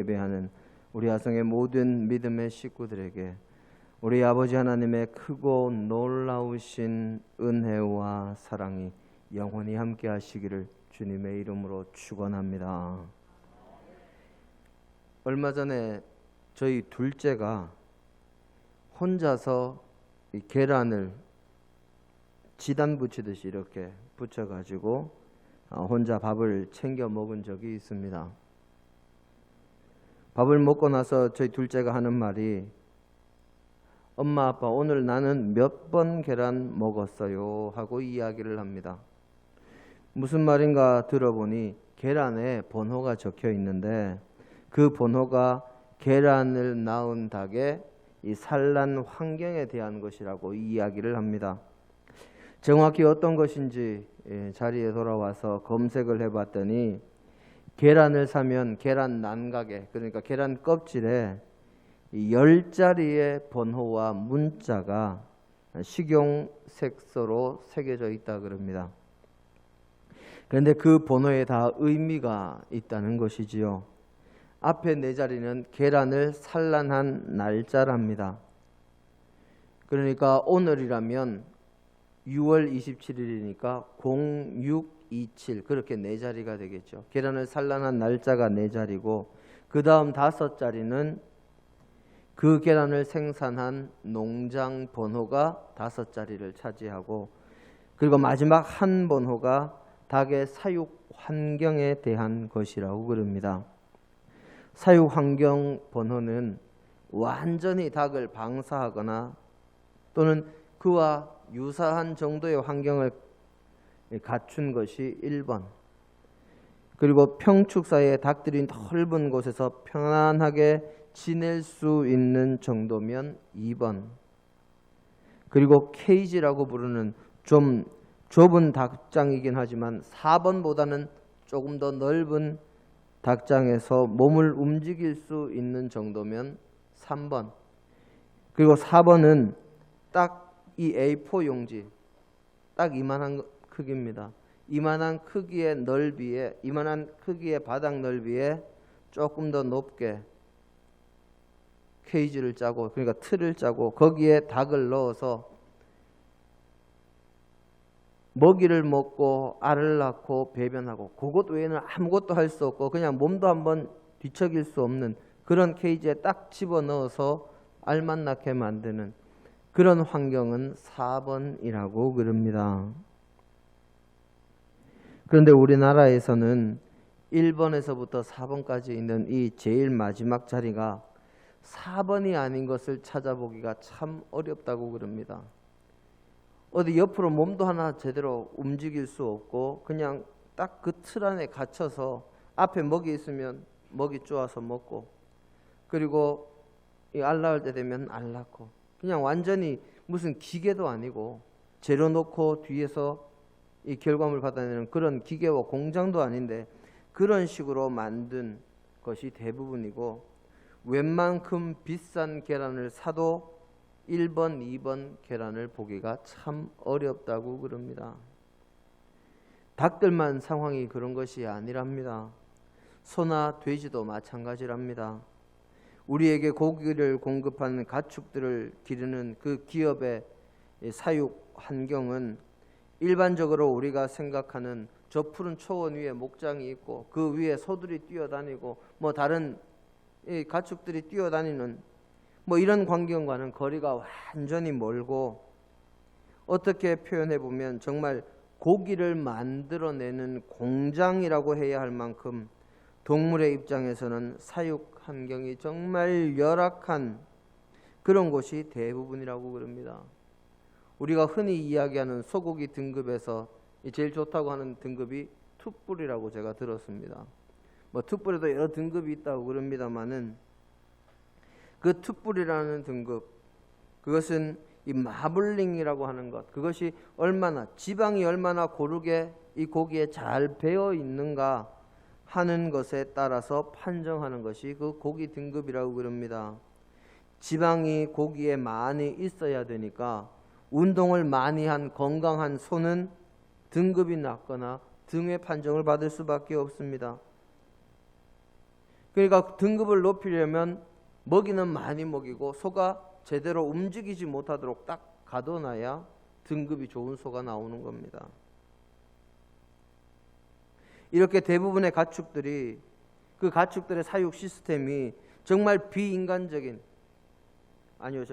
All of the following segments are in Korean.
예배하는 우리 아성의 모든 믿음의 식구들에게 우리 아버지 하나님의 크고 놀라우신 은혜와 사랑이 영원히 함께 하시기를 주님의 이름으로 축원합니다. 얼마 전에 저희 둘째가 혼자서 이 계란을 지단 부치듯이 이렇게 부쳐가지고 혼자 밥을 챙겨 먹은 적이 있습니다. 밥을 먹고 나서 저희 둘째가 하는 말이 엄마 아빠 오늘 나는 몇 번 계란 먹었어요 하고 이야기를 합니다. 무슨 말인가 들어보니 계란에 번호가 적혀 있는데 그 번호가 계란을 낳은 닭의 이 산란 환경에 대한 것이라고 이야기를 합니다. 정확히 어떤 것인지 자리에 돌아와서 검색을 해봤더니 계란을 사면 계란 난각에, 그러니까 계란 껍질에 10자리의 번호와 문자가 식용색소로 새겨져 있다 그럽니다. 그런데 그 번호에 다 의미가 있다는 것이지요. 앞에 4자리는 계란을 산란한 날짜랍니다. 그러니까 오늘이라면 6월 27일이니까 0627 그렇게 4자리가 되겠죠. 계란을 산란한 날짜가 4자리고 그 다음 5자리는 그 계란을 생산한 농장 번호가 5자리를 차지하고 그리고 마지막 한 번호가 닭의 사육 환경에 대한 것이라고 그럽니다. 사육 환경 번호는 완전히 닭을 방사하거나 또는 그와 유사한 정도의 환경을 갖춘 것이 1번. 그리고 평축사이에 닭들이 넓은 곳에서 편안하게 지낼 수 있는 정도면 2번. 그리고 케이지라고 부르는 좀 좁은 닭장이긴 하지만 4번보다는 조금 더 넓은 닭장에서 몸을 움직일 수 있는 정도면 3번. 그리고 4번은 딱 이 A4 용지 딱 이만한 크기입니다. 이만한 크기의 넓이에, 이만한 크기의 바닥 넓이에 조금 더 높게 케이지를 짜고, 그러니까 틀을 짜고 거기에 닭을 넣어서 먹이를 먹고 알을 낳고 배변하고 그것 외에는 아무것도 할 수 없고 그냥 몸도 한번 뒤척일 수 없는 그런 케이지에 딱 집어넣어서 알만 낳게 만드는 그런 환경은 4번이라고 그럽니다. 그런데 우리나라에서는 1번에서부터 4번까지 있는 이 제일 마지막 자리가 4번이 아닌 것을 찾아보기가 참 어렵다고 그럽니다. 어디 옆으로 몸도 하나 제대로 움직일 수 없고 그냥 딱 그 틀 안에 갇혀서 앞에 먹이 있으면 먹이 쪼아서 먹고 그리고 이 알 낳을 때 되면 알 낳고 그냥 완전히 무슨 기계도 아니고 재료 놓고 뒤에서 이 결과물 받아내는 그런 기계와 공장도 아닌데 그런 식으로 만든 것이 대부분이고 웬만큼 비싼 계란을 사도 1번, 2번 계란을 보기가 참 어렵다고 그럽니다. 닭들만 상황이 그런 것이 아니랍니다. 소나 돼지도 마찬가지랍니다. 우리에게 고기를 공급하는 가축들을 기르는 그 기업의 사육 환경은 일반적으로 우리가 생각하는 저 푸른 초원 위에 목장이 있고 그 위에 소들이 뛰어다니고 뭐 다른 가축들이 뛰어다니는 뭐 이런 광경과는 거리가 완전히 멀고 어떻게 표현해 보면 정말 고기를 만들어내는 공장이라고 해야 할 만큼 동물의 입장에서는 사육 환경이 정말 열악한 그런 곳이 대부분이라고 그럽니다. 우리가 흔히 이야기하는 소고기 등급에서 제일 좋다고 하는 등급이 툭불이라고 제가 들었습니다. 뭐 툭불에도 여러 등급이 있다고 그럽니다만은 그 툭불이라는 등급, 그것은 이 마블링이라고 하는 것, 그것이 얼마나 지방이 얼마나 고르게 이 고기에 잘 배어 있는가 하는 것에 따라서 판정하는 것이 그 고기 등급이라고 그럽니다. 지방이 고기에 많이 있어야 되니까 운동을 많이 한 건강한 소는 등급이 낮거나 등의 판정을 받을 수밖에 없습니다. 그러니까 등급을 높이려면 먹이는 많이 먹이고 소가 제대로 움직이지 못하도록 딱 가둬놔야 등급이 좋은 소가 나오는 겁니다. 이렇게 대부분의 가축들이 그 가축들의 사육 시스템이 정말 비인간적인, 아니요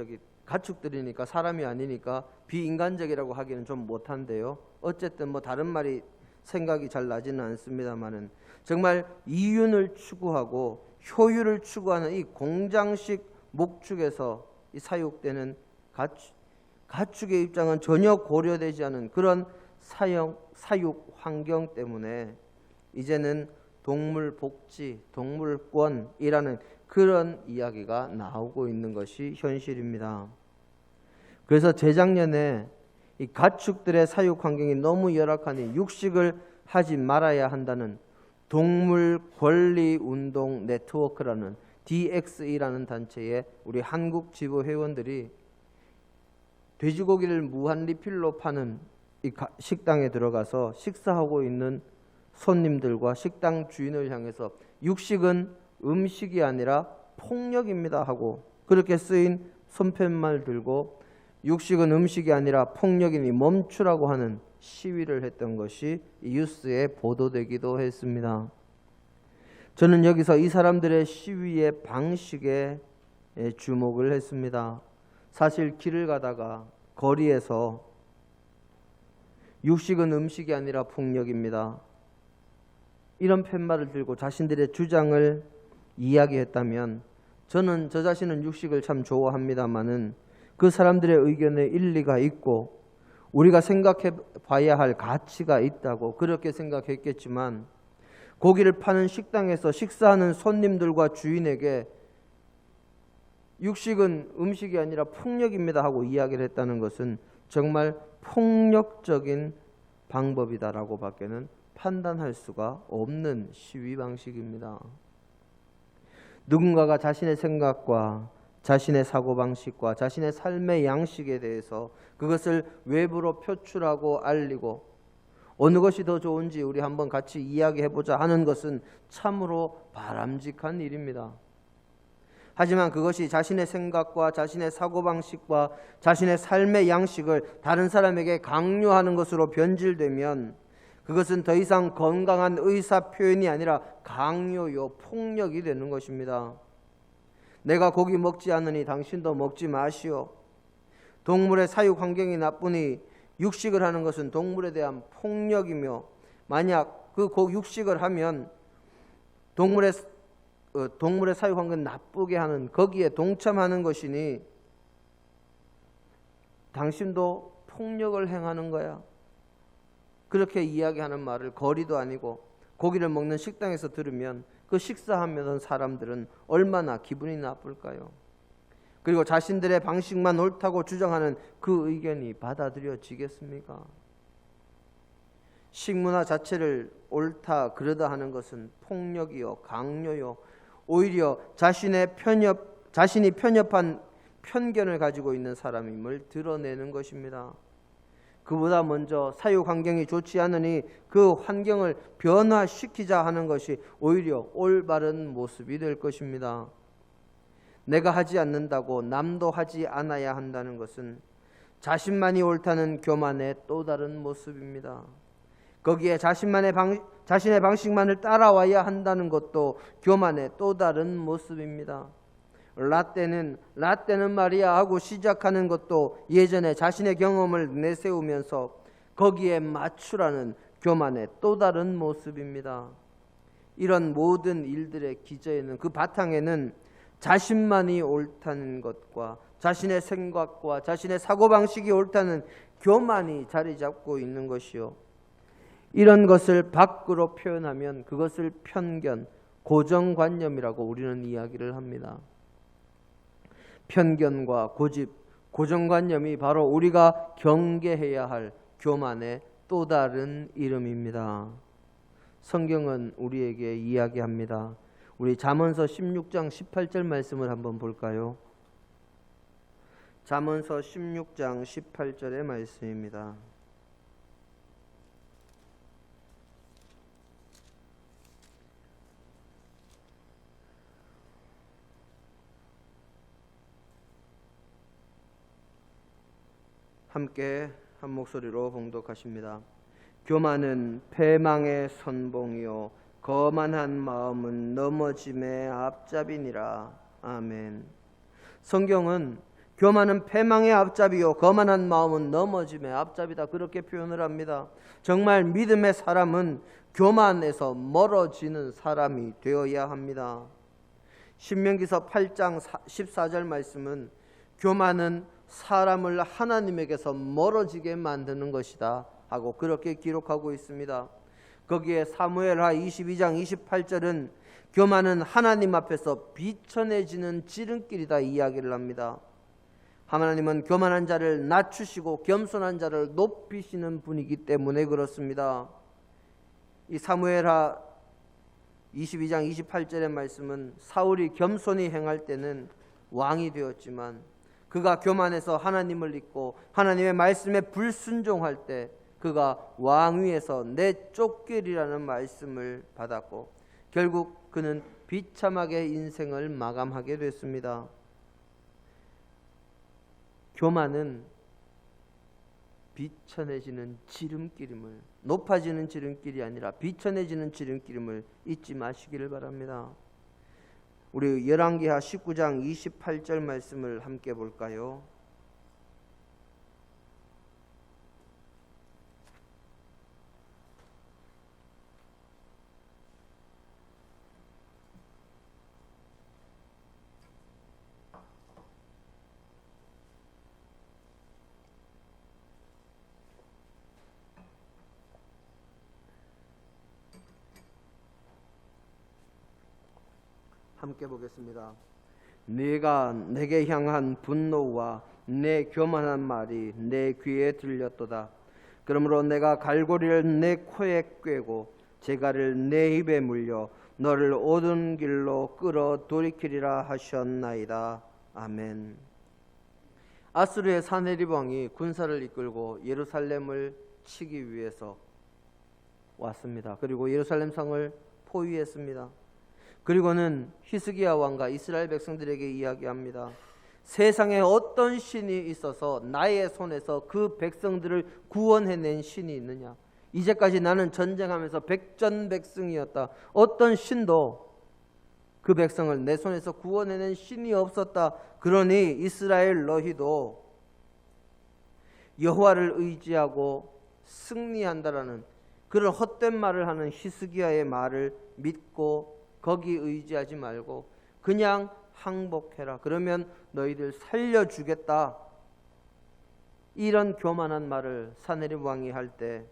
가축들이니까 사람이 아니니까 비인간적이라고 하기는 좀 못한데요. 어쨌든 뭐 다른 말이 생각이 잘 나지는 않습니다만은 정말 이윤을 추구하고 효율을 추구하는 이 공장식 목축에서 이 사육되는 가축의 입장은 전혀 고려되지 않은 그런 사육 환경 때문에 이제는 동물 복지, 동물권이라는 그런 이야기가 나오고 있는 것이 현실입니다. 그래서 재작년에 이 가축들의 사육 환경이 너무 열악하니 육식을 하지 말아야 한다는 동물 권리 운동 네트워크라는 DXE라는 단체의 우리 한국 지부 회원들이 돼지고기를 무한 리필로 파는 이 식당에 들어가서 식사하고 있는 손님들과 식당 주인을 향해서 육식은 음식이 아니라 폭력입니다 하고 그렇게 쓰인 손팻말 들고 육식은 음식이 아니라 폭력이니 멈추라고 하는 시위를 했던 것이 뉴스에 보도되기도 했습니다. 저는 여기서 이 사람들의 시위의 방식에 주목을 했습니다. 사실 길을 가다가 거리에서 육식은 음식이 아니라 폭력입니다, 이런 팻말을 들고 자신들의 주장을 이야기했다면 저는 저 자신은 육식을 참 좋아합니다마는 그 사람들의 의견에 일리가 있고 우리가 생각해 봐야 할 가치가 있다고 그렇게 생각했겠지만 고기를 파는 식당에서 식사하는 손님들과 주인에게 육식은 음식이 아니라 폭력입니다 하고 이야기를 했다는 것은 정말 폭력적인 방법이다라고 밖에는 판단할 수가 없는 시위 방식입니다. 누군가가 자신의 생각과 자신의 사고방식과 자신의 삶의 양식에 대해서 그것을 외부로 표출하고 알리고 어느 것이 더 좋은지 우리 한번 같이 이야기해보자 하는 것은 참으로 바람직한 일입니다. 하지만 그것이 자신의 생각과 자신의 사고방식과 자신의 삶의 양식을 다른 사람에게 강요하는 것으로 변질되면 그것은 더 이상 건강한 의사 표현이 아니라 강요요, 폭력이 되는 것입니다. 내가 고기 먹지 않으니 당신도 먹지 마시오. 동물의 사육 환경이 나쁘니 육식을 하는 것은 동물에 대한 폭력이며 만약 그 육식을 하면 동물의 사육 환경을 나쁘게 하는 거기에 동참하는 것이니 당신도 폭력을 행하는 거야. 그렇게 이야기하는 말을 거리도 아니고 고기를 먹는 식당에서 들으면 그 식사하면 사람들은 얼마나 기분이 나쁠까요? 그리고 자신들의 방식만 옳다고 주장하는 그 의견이 받아들여지겠습니까? 식문화 자체를 옳다 그러다 하는 것은 폭력이요, 강요요, 오히려 자신이 편협한 편견을 가지고 있는 사람임을 드러내는 것입니다. 그보다 먼저 사육 환경이 좋지 않으니 그 환경을 변화시키자 하는 것이 오히려 올바른 모습이 될 것입니다. 내가 하지 않는다고 남도 하지 않아야 한다는 것은 자신만이 옳다는 교만의 또 다른 모습입니다. 거기에 자신의 방식만을 따라와야 한다는 것도 교만의 또 다른 모습입니다. 라떼는 말이야 하고 시작하는 것도 예전에 자신의 경험을 내세우면서 거기에 맞추라는 교만의 또 다른 모습입니다. 이런 모든 일들의 기저에는 그 바탕에는 자신만이 옳다는 것과 자신의 생각과 자신의 사고방식이 옳다는 교만이 자리 잡고 있는 것이요. 이런 것을 밖으로 표현하면 그것을 편견, 고정관념이라고 우리는 이야기를 합니다. 편견과 고집, 고정관념이 바로 우리가 경계해야 할 교만의 또 다른 이름입니다. 성경은 우리에게 이야기합니다. 우리 잠언서 16장 18절 말씀을 한번 볼까요? 잠언서 16장 18절의 말씀입니다. 함께 한 목소리로 봉독하십니다. 교만은 패망의 선봉이요 거만한 마음은 넘어짐의 앞잡이니라. 아멘. 성경은 교만은 패망의 앞잡이요 거만한 마음은 넘어짐의 앞잡이다, 그렇게 표현을 합니다. 정말 믿음의 사람은 교만에서 멀어지는 사람이 되어야 합니다. 신명기서 8장 14절 말씀은 교만은 사람을 하나님에게서 멀어지게 만드는 것이다 하고 그렇게 기록하고 있습니다. 거기에 사무엘하 22장 28절은 교만은 하나님 앞에서 비천해지는 지름길이다 이야기를 합니다. 하나님은 교만한 자를 낮추시고 겸손한 자를 높이시는 분이기 때문에 그렇습니다. 이 사무엘하 22장 28절의 말씀은 사울이 겸손히 행할 때는 왕이 되었지만 그가 교만해서 하나님을 잊고 하나님의 말씀에 불순종할 때 그가 왕위에서 내쫓기리라는 말씀을 받았고 결국 그는 비참하게 인생을 마감하게 됐습니다. 교만은 비천해지는 지름길임을, 높아지는 지름길이 아니라 비천해지는 지름길임을 잊지 마시기를 바랍니다. 우리 열왕기하 19장 28절 말씀을 함께 볼까요? 함께 보겠습니다. 네가 내게 향한 분노와 내 교만한 말이 내 귀에 들렸도다. 그러므로 내가 갈고리를 내 코에 꿰고 재갈을 내 입에 물려 너를 옳은 길로 끌어 돌이키리라 하셨나이다. 아멘. 아수르의 사네립 왕이 군사를 이끌고 예루살렘을 치기 위해서 왔습니다. 그리고 예루살렘 성을 포위했습니다. 그리고는 히스기야 왕과 이스라엘 백성들에게 이야기합니다. 세상에 어떤 신이 있어서 나의 손에서 그 백성들을 구원해낸 신이 있느냐? 이제까지 나는 전쟁하면서 백전백승이었다. 어떤 신도 그 백성을 내 손에서 구원해낸 신이 없었다. 그러니 이스라엘 너희도 여호와를 의지하고 승리한다라는 그런 헛된 말을 하는 히스기야의 말을 믿고 거기 의지하지 말고 그냥 항복해라. 그러면 너희들 살려주겠다. 이런 교만한 말을 사네립 왕이 할 때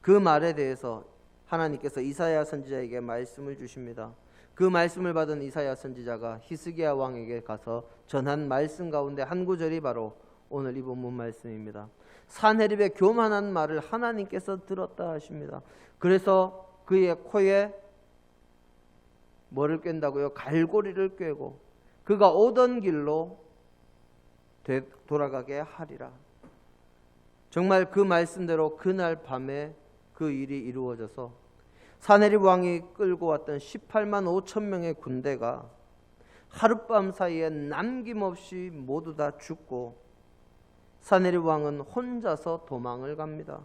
그 말에 대해서 하나님께서 이사야 선지자에게 말씀을 주십니다. 그 말씀을 받은 이사야 선지자가 히스기야 왕에게 가서 전한 말씀 가운데 한 구절이 바로 오늘 이 본문 말씀입니다. 사네립의 교만한 말을 하나님께서 들었다 하십니다. 그래서 그의 코에 뭐를 꿰다고요? 갈고리를 꿰고 그가 오던 길로 돌아가게 하리라. 정말 그 말씀대로 그날 밤에 그 일이 이루어져서 사네립 왕이 끌고 왔던 18만 5천 명의 군대가 하룻밤 사이에 남김없이 모두 다 죽고 사네립 왕은 혼자서 도망을 갑니다.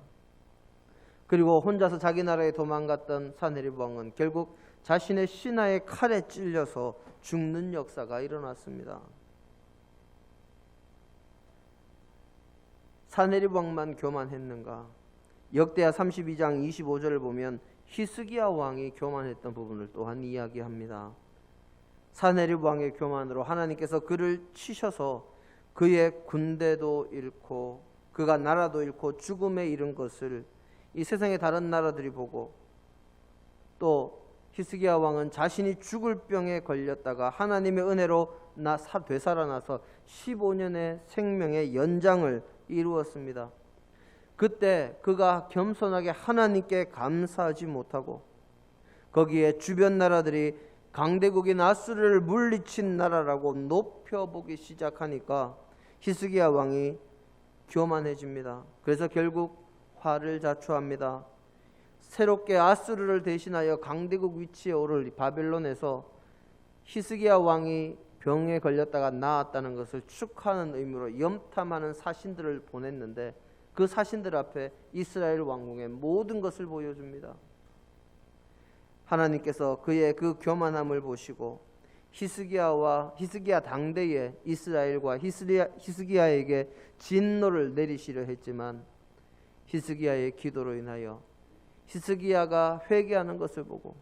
그리고 혼자서 자기 나라에 도망갔던 사네립 왕은 결국 자신의 신하의 칼에 찔려서 죽는 역사가 일어났습니다. 사네립 왕만 교만했는가? 역대하 32장 25절을 보면 히스기야 왕이 교만했던 부분을 또한 이야기합니다. 사네립 왕의 교만으로 하나님께서 그를 치셔서 그의 군대도 잃고 그가 나라도 잃고 죽음에 이른 것을 이 세상의 다른 나라들이 보고 또 히스기야 왕은 자신이 죽을 병에 걸렸다가 하나님의 은혜로 되살아나서 15년의 생명의 연장을 이루었습니다. 그때 그가 겸손하게 하나님께 감사하지 못하고 거기에 주변 나라들이 강대국인 아수르를 물리친 나라라고 높여보기 시작하니까 히스기야 왕이 교만해집니다. 그래서 결국 화를 자초합니다. 새롭게 아수르를 대신하여 강대국 위치에 오를 바벨론에서 히스기야 왕이 병에 걸렸다가 나았다는 것을 축하하는 의미로 염탐하는 사신들을 보냈는데 그 사신들 앞에 이스라엘 왕궁의 모든 것을 보여줍니다. 하나님께서 그의 그 교만함을 보시고 히스기야 당대에 이스라엘과 히스기야에게 진노를 내리시려 했지만 히스기야의 기도로 인하여 히스기야가 회개하는 것을 보고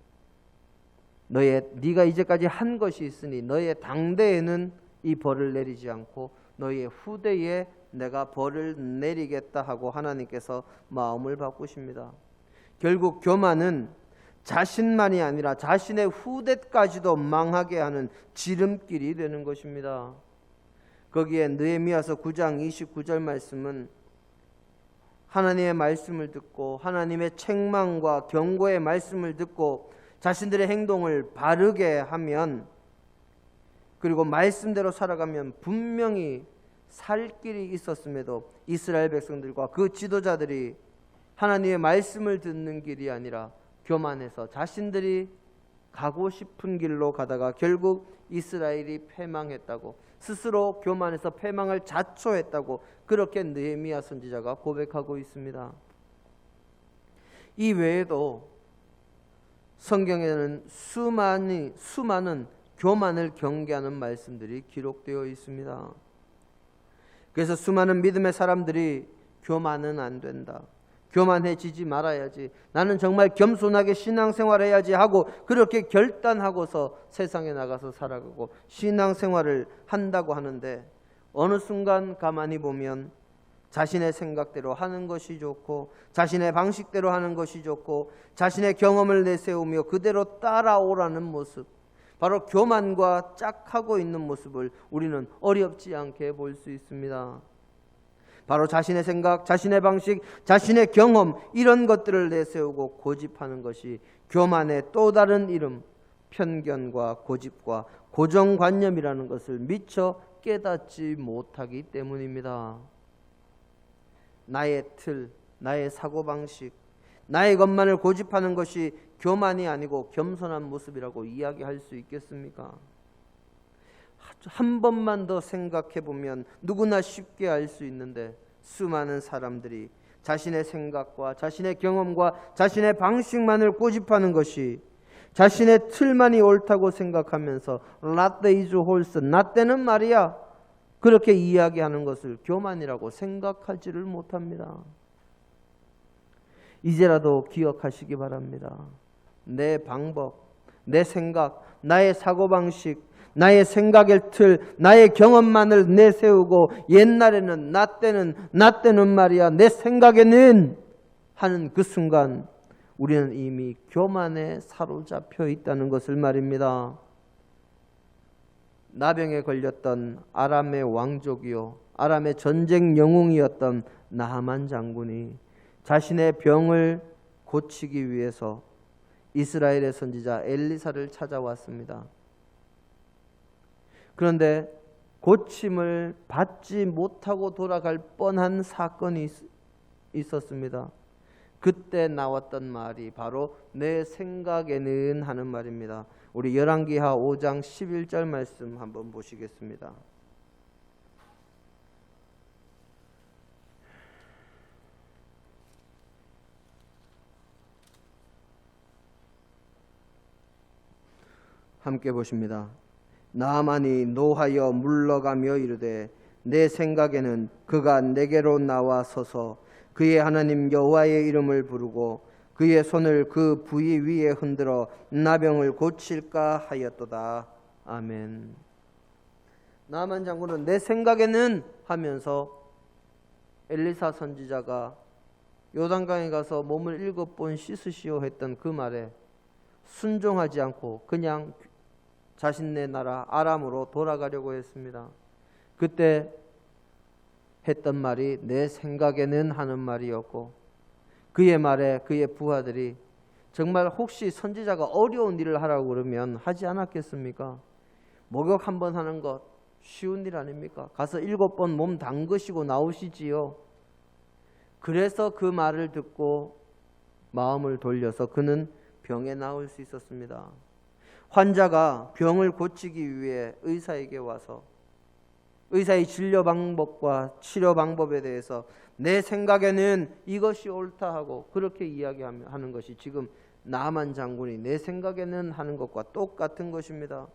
네가 이제까지 한 것이 있으니 너의 당대에는 이 벌을 내리지 않고 너의 후대에 내가 벌을 내리겠다 하고 하나님께서 마음을 바꾸십니다. 결국 교만은 자신만이 아니라 자신의 후대까지도 망하게 하는 지름길이 되는 것입니다. 거기에 느헤미야서 9장 29절 말씀은 하나님의 말씀을 듣고 하나님의 책망과 경고의 말씀을 듣고 자신들의 행동을 바르게 하면 그리고 말씀대로 살아가면 분명히 살 길이 있었음에도 이스라엘 백성들과 그 지도자들이 하나님의 말씀을 듣는 길이 아니라 교만해서 자신들이 가고 싶은 길로 가다가 결국 이스라엘이 패망했다고 스스로 교만해서 패망을 자초했다고 그렇게 느헤미야 선지자가 고백하고 있습니다. 이 외에도 성경에는 수많은 교만을 경계하는 말씀들이 기록되어 있습니다. 그래서 수많은 믿음의 사람들이 교만은 안 된다, 교만해지지 말아야지, 나는 정말 겸손하게 신앙생활해야지 하고 그렇게 결단하고서 세상에 나가서 살아가고 신앙생활을 한다고 하는데 어느 순간 가만히 보면 자신의 생각대로 하는 것이 좋고 자신의 방식대로 하는 것이 좋고 자신의 경험을 내세우며 그대로 따라오라는 모습, 바로 교만과 짝하고 있는 모습을 우리는 어렵지 않게 볼 수 있습니다. 바로 자신의 생각, 자신의 방식, 자신의 경험 이런 것들을 내세우고 고집하는 것이 교만의 또 다른 이름, 편견과 고집과 고정관념이라는 것을 미처 깨닫지 못하기 때문입니다. 나의 틀, 나의 사고방식, 나의 것만을 고집하는 것이 교만이 아니고 겸손한 모습이라고 이야기할 수 있겠습니까? 한 번만 더 생각해 보면 누구나 쉽게 알 수 있는데 수많은 사람들이 자신의 생각과 자신의 경험과 자신의 방식만을 고집하는 것이 자신의 틀만이 옳다고 생각하면서 라떼 이즈 홀스, 나 때는 말이야 그렇게 이야기하는 것을 교만이라고 생각하지를 못합니다. 이제라도 기억하시기 바랍니다. 내 방법, 내 생각, 나의 사고방식, 나의 생각의 틀, 나의 경험만을 내세우고 옛날에는 나 때는 말이야 내 생각에는 하는 그 순간 우리는 이미 교만에 사로잡혀 있다는 것을 말입니다. 나병에 걸렸던 아람의 왕족이요 아람의 전쟁 영웅이었던 나하만 장군이 자신의 병을 고치기 위해서 이스라엘의 선지자 엘리사를 찾아왔습니다. 그런데 고침을 받지 못하고 돌아갈 뻔한 사건이 있었습니다. 그때 나왔던 말이 바로 내 생각에는 하는 말입니다. 우리 열왕기하 5장 11절 말씀 한번 보시겠습니다. 함께 보십니다. 나아만이 노하여 물러가며 이르되 내 생각에는 그가 내게로 나와 서서 그의 하나님 여호와의 이름을 부르고 그의 손을 그 부위 위에 흔들어 나병을 고칠까 하였도다. 아멘. 나아만 장군은 내 생각에는 하면서 엘리사 선지자가 요단강에 가서 몸을 7번 씻으시오 했던 그 말에 순종하지 않고 그냥 자신네 나라 아람으로 돌아가려고 했습니다. 그때 했던 말이 내 생각에는 하는 말이었고 그의 말에 그의 부하들이 정말 혹시 선지자가 어려운 일을 하라고 그러면 하지 않았겠습니까? 목욕 한번 하는 것 쉬운 일 아닙니까? 가서 7번 몸 담그시고 나오시지요. 그래서 그 말을 듣고 마음을 돌려서 그는 병에 나을 수 있었습니다. 환자가 병을 고치기 위해 의사에게 와서 의사의 진료 방법과 치료 방법에 대해서 내 생각에는 이것이 옳다 하고 그렇게 이야기하는 것이 지금 나만 장군이 내 생각에는 하는 것과 똑같은 것입니다.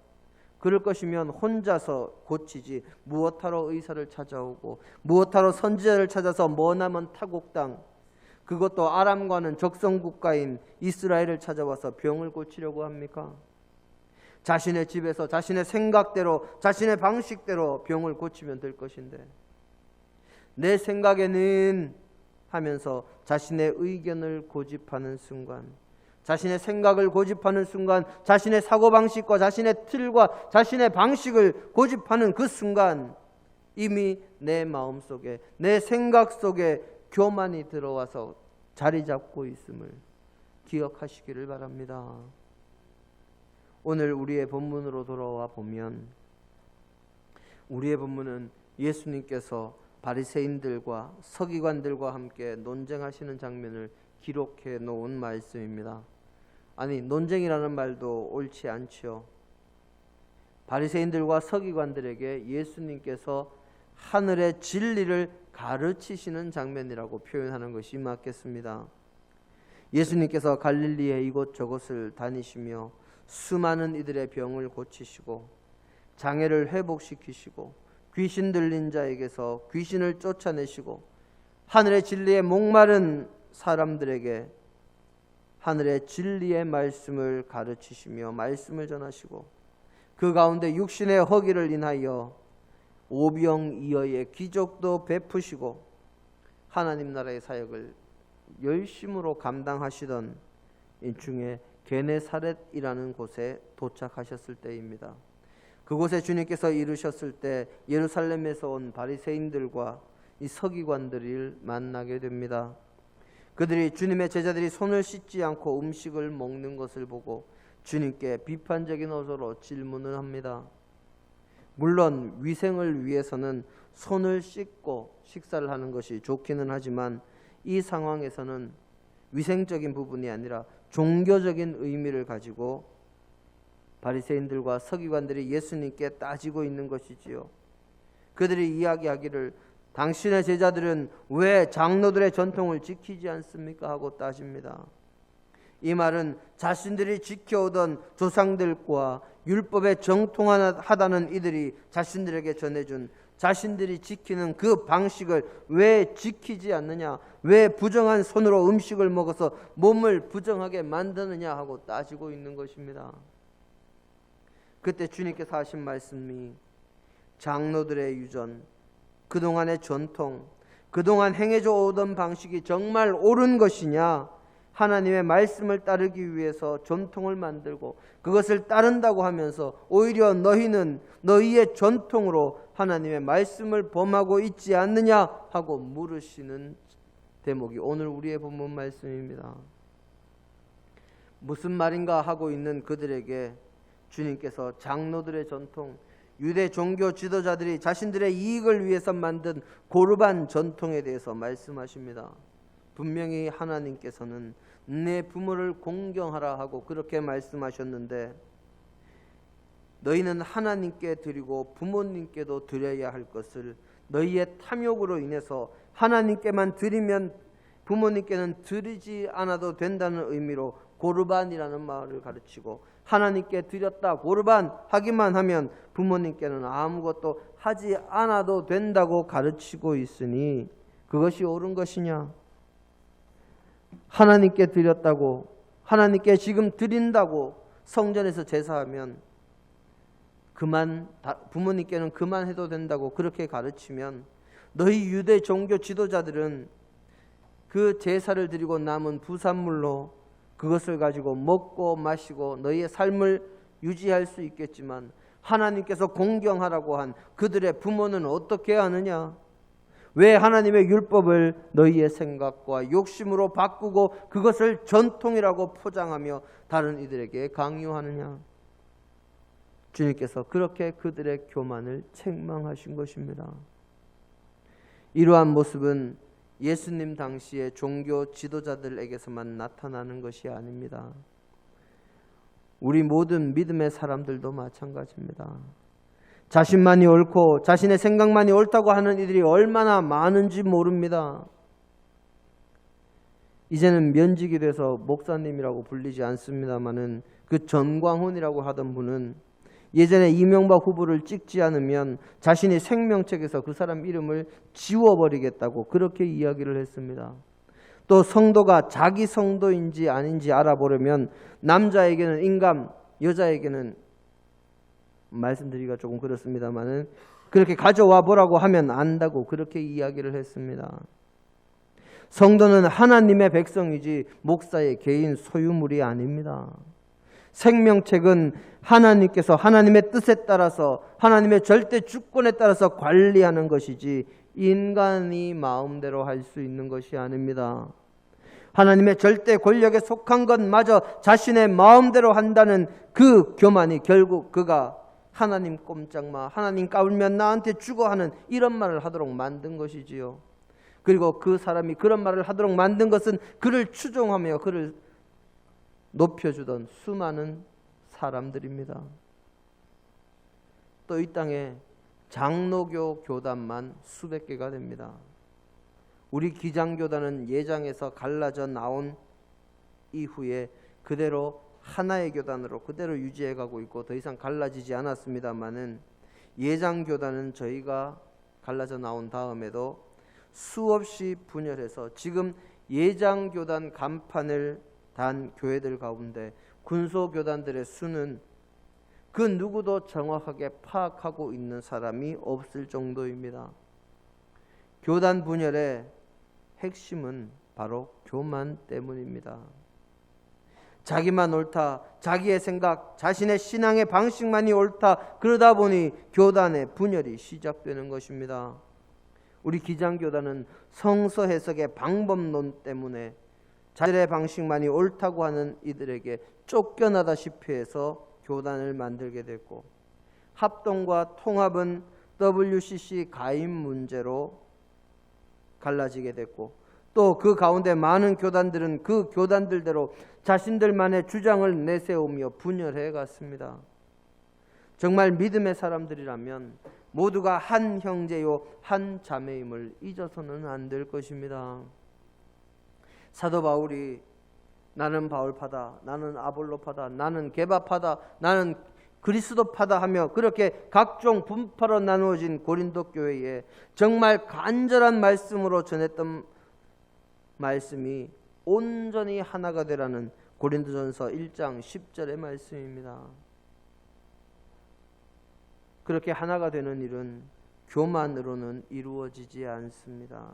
그럴 것이면 혼자서 고치지 무엇하러 의사를 찾아오고 무엇하러 선지자를 찾아서 머나먼 타국 땅, 그것도 아람과는 적성국가인 이스라엘을 찾아와서 병을 고치려고 합니까? 자신의 집에서 자신의 생각대로 자신의 방식대로 병을 고치면 될 것인데, 내 생각에는 하면서 자신의 의견을 고집하는 순간, 자신의 생각을 고집하는 순간, 자신의 사고방식과 자신의 틀과 자신의 방식을 고집하는 그 순간 이미 내 마음속에 내 생각 속에 교만이 들어와서 자리 잡고 있음을 기억하시기를 바랍니다. 오늘 우리의 본문으로 돌아와 보면, 우리의 본문은 예수님께서 바리새인들과 서기관들과 함께 논쟁하시는 장면을 기록해 놓은 말씀입니다. 아니, 논쟁이라는 말도 옳지 않지요. 바리새인들과 서기관들에게 예수님께서 하늘의 진리를 가르치시는 장면이라고 표현하는 것이 맞겠습니다. 예수님께서 갈릴리의 이곳저곳을 다니시며 수많은 이들의 병을 고치시고 장애를 회복시키시고 귀신 들린 자에게서 귀신을 쫓아내시고 하늘의 진리에 목마른 사람들에게 하늘의 진리의 말씀을 가르치시며 말씀을 전하시고, 그 가운데 육신의 허기를 인하여 오병이어의 기적도 베푸시고 하나님 나라의 사역을 열심으로 감당하시던 중에 게네사렛이라는 곳에 도착하셨을 때입니다. 그곳에 주님께서 이르셨을 때 예루살렘에서 온 바리새인들과 이 서기관들을 만나게 됩니다. 그들이 주님의 제자들이 손을 씻지 않고 음식을 먹는 것을 보고 주님께 비판적인 어조로 질문을 합니다. 물론 위생을 위해서는 손을 씻고 식사를 하는 것이 좋기는 하지만 이 상황에서는 위생적인 부분이 아니라 종교적인 의미를 가지고 바리새인들과 서기관들이 예수님께 따지고 있는 것이지요. 그들이 이야기하기를 당신의 제자들은 왜 장로들의 전통을 지키지 않습니까? 하고 따집니다. 이 말은 자신들이 지켜오던 조상들과 율법에 정통하다는 이들이 자신들에게 전해준 자신들이 지키는 그 방식을 왜 지키지 않느냐, 왜 부정한 손으로 음식을 먹어서 몸을 부정하게 만드느냐 하고 따지고 있는 것입니다. 그때 주님께서 하신 말씀이 장로들의 유전, 그동안의 전통, 그동안 행해져 오던 방식이 정말 옳은 것이냐, 하나님의 말씀을 따르기 위해서 전통을 만들고 그것을 따른다고 하면서 오히려 너희는 너희의 전통으로 하나님의 말씀을 범하고 있지 않느냐 하고 물으시는 대목이 오늘 우리의 본문 말씀입니다. 무슨 말인가 하고 있는 그들에게 주님께서 장로들의 전통, 유대 종교 지도자들이 자신들의 이익을 위해서 만든 고르반 전통에 대해서 말씀하십니다. 분명히 하나님께서는 내 부모를 공경하라 하고 그렇게 말씀하셨는데, 너희는 하나님께 드리고 부모님께도 드려야 할 것을 너희의 탐욕으로 인해서 하나님께만 드리면 부모님께는 드리지 않아도 된다는 의미로 고르반이라는 말을 가르치고, 하나님께 드렸다 고르반 하기만 하면 부모님께는 아무것도 하지 않아도 된다고 가르치고 있으니 그것이 옳은 것이냐? 하나님께 드렸다고, 하나님께 지금 드린다고 성전에서 제사하면 부모님께는 그만해도 된다고 그렇게 가르치면, 너희 유대 종교 지도자들은 그 제사를 드리고 남은 부산물로 그것을 가지고 먹고 마시고 너희의 삶을 유지할 수 있겠지만, 하나님께서 공경하라고 한 그들의 부모는 어떻게 하느냐? 왜 하나님의 율법을 너희의 생각과 욕심으로 바꾸고 그것을 전통이라고 포장하며 다른 이들에게 강요하느냐? 주님께서 그렇게 그들의 교만을 책망하신 것입니다. 이러한 모습은 예수님 당시의 종교 지도자들에게서만 나타나는 것이 아닙니다. 우리 모든 믿음의 사람들도 마찬가지입니다. 자신만이 옳고 자신의 생각만이 옳다고 하는 이들이 얼마나 많은지 모릅니다. 이제는 면직이 돼서 목사님이라고 불리지 않습니다마는 그 전광훈이라고 하던 분은 예전에 이명박 후보를 찍지 않으면 자신이 생명책에서 그 사람 이름을 지워버리겠다고 그렇게 이야기를 했습니다. 또 성도가 자기 성도인지 아닌지 알아보려면 남자에게는 인감, 여자에게는 말씀드리기가 조금 그렇습니다만은 그렇게 가져와 보라고 하면 안다고 그렇게 이야기를 했습니다. 성도는 하나님의 백성이지 목사의 개인 소유물이 아닙니다. 생명책은 하나님께서 하나님의 뜻에 따라서 하나님의 절대 주권에 따라서 관리하는 것이지 인간이 마음대로 할 수 있는 것이 아닙니다. 하나님의 절대 권력에 속한 것마저 자신의 마음대로 한다는 그 교만이 결국 그가 하나님 꼼짝마, 하나님 까불면 나한테 죽어 하는 이런 말을 하도록 만든 것이지요. 그리고 그 사람이 그런 말을 하도록 만든 것은 그를 추종하며 그를 높여주던 수많은 사람들입니다. 또 이 땅에 장로교 교단만 수백 개가 됩니다. 우리 기장교단은 예장에서 갈라져 나온 이후에 그대로 하나의 교단으로 그대로 유지해 가고 있고 더 이상 갈라지지 않았습니다마는 예장교단은 저희가 갈라져 나온 다음에도 수없이 분열해서 지금 예장교단 간판을 단 교회들 가운데 군소교단들의 수는 그 누구도 정확하게 파악하고 있는 사람이 없을 정도입니다. 교단 분열의 핵심은 바로 교만 때문입니다. 자기만 옳다, 자기의 생각, 자신의 신앙의 방식만이 옳다, 그러다 보니 교단의 분열이 시작되는 것입니다. 우리 기장교단은 성서 해석의 방법론 때문에 자들의 방식만이 옳다고 하는 이들에게 쫓겨나다시피 해서 교단을 만들게 됐고, 합동과 통합은 WCC 가입 문제로 갈라지게 됐고, 또 그 가운데 많은 교단들은 그 교단들대로 자신들만의 주장을 내세우며 분열해 갔습니다. 정말 믿음의 사람들이라면 모두가 한 형제요 한 자매임을 잊어서는 안 될 것입니다. 사도 바울이 나는 바울파다, 나는 아볼로파다, 나는 게바파다, 나는 그리스도파다 하며 그렇게 각종 분파로 나누어진 고린도 교회에 정말 간절한 말씀으로 전했던 말씀이 온전히 하나가 되라는 고린도전서 1장 10절의 말씀입니다. 그렇게 하나가 되는 일은 교만으로는 이루어지지 않습니다.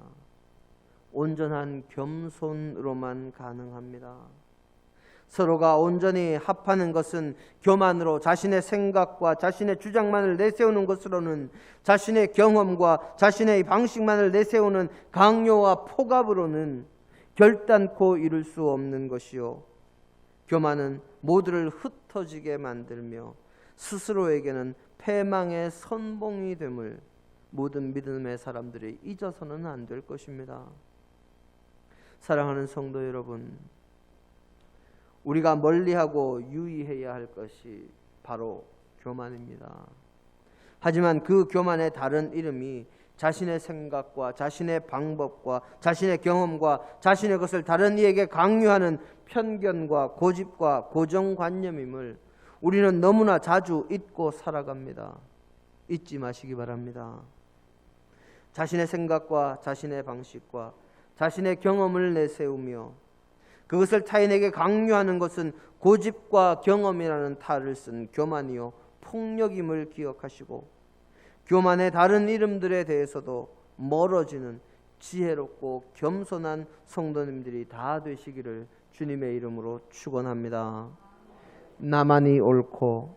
온전한 겸손으로만 가능합니다. 서로가 온전히 합하는 것은 교만으로 자신의 생각과 자신의 주장만을 내세우는 것으로는, 자신의 경험과 자신의 방식만을 내세우는 강요와 폭압으로는 결단코 이룰 수 없는 것이요, 교만은 모두를 흩어지게 만들며 스스로에게는 패망의 선봉이 됨을 모든 믿음의 사람들이 잊어서는 안 될 것입니다. 사랑하는 성도 여러분, 우리가 멀리하고 유의해야 할 것이 바로 교만입니다. 하지만 그 교만의 다른 이름이 자신의 생각과 자신의 방법과 자신의 경험과 자신의 것을 다른 이에게 강요하는 편견과 고집과 고정관념임을 우리는 너무나 자주 잊고 살아갑니다. 잊지 마시기 바랍니다. 자신의 생각과 자신의 방식과 자신의 경험을 내세우며 그것을 타인에게 강요하는 것은 고집과 경험이라는 탈을 쓴 교만이요 폭력임을 기억하시고, 교만의 다른 이름들에 대해서도 멀어지는 지혜롭고 겸손한 성도님들이 다 되시기를 주님의 이름으로 축원합니다. 나만이 옳고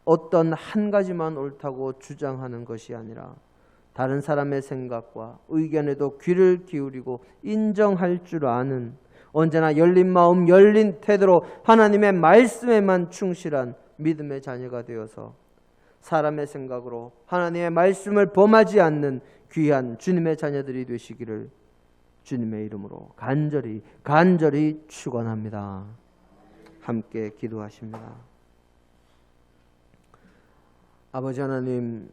어떤 한 가지만 옳다고 주장하는 것이 아니라 다른 사람의 생각과 의견에도 귀를 기울이고 인정할 줄 아는, 언제나 열린 마음 열린 태도로 하나님의 말씀에만 충실한 믿음의 자녀가 되어서 사람의 생각으로 하나님의 말씀을 범하지 않는 귀한 주님의 자녀들이 되시기를 주님의 이름으로 간절히 축원합니다. 함께 기도하십니다. 아버지 하나님,